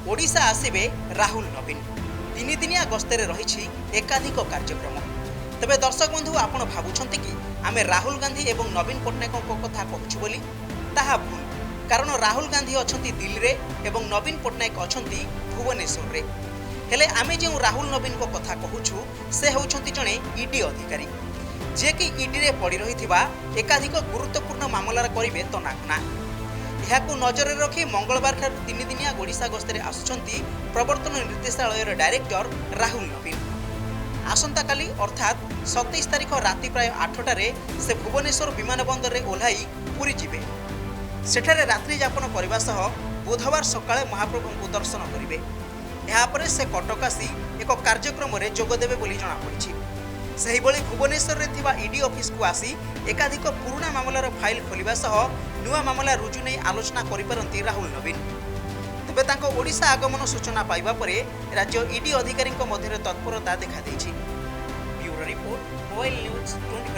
ओडिशा आसबे राहुल नवीन तीन दिनिया गस्तर रही एकाधिक कार्यक्रम। तेबे दर्शक बंधु आपण भावुंट कि आम राहुल गांधी एवं नवीन पट्टनायकों कथा कहूँ बोली ताहा भूल। कारण राहुल गांधी अच्छा दिल्ली में एवं नवीन पट्टनायक अच्छा भुवनेश्वर में। हेले आमे जो राहुल नवीन को कथा कहूँ से होउछंती जणे ईडी अधिकारी जे कि ईडी रे पड़ी रही एकाधिक गुरुत्वपूर्ण मामलार करेंगे तनाघना। यहाकू नजर रखी मंगलवार ठार तीन दिनिया ओडिशा गस्तर आसुछंती प्रवर्तन निर्देशालय डायरेक्टर राहुल नवीन। आसंता काली अर्थात 27 तारिख राति प्राय 8टारे से भुवनेश्वर विमानबंदर में ओह्लाई पुरी जिबे। सेठारे रात्रि यापन करने सह बुधवार सकाळे महाप्रभु को दर्शन करेंगे। यापर से कटक आसी एक कार्यक्रम में जोगदेवे बोली जଣାपड़ी। सेहिभଳି भुवनेश्वर में ईडी ऑफिस को आसी एकाधिक पुराना मामलार फाइल खोलिबा सह नुआ मामला रुजु नहीं आलोचना करिपारंती राहुल नवीन। तेबे तांको ओडिशा आगमन सूचना पाइबा परे राज्य ईडी अधिकारी मध्य तत्परता देखा देछि। Bureau report mobile news 24।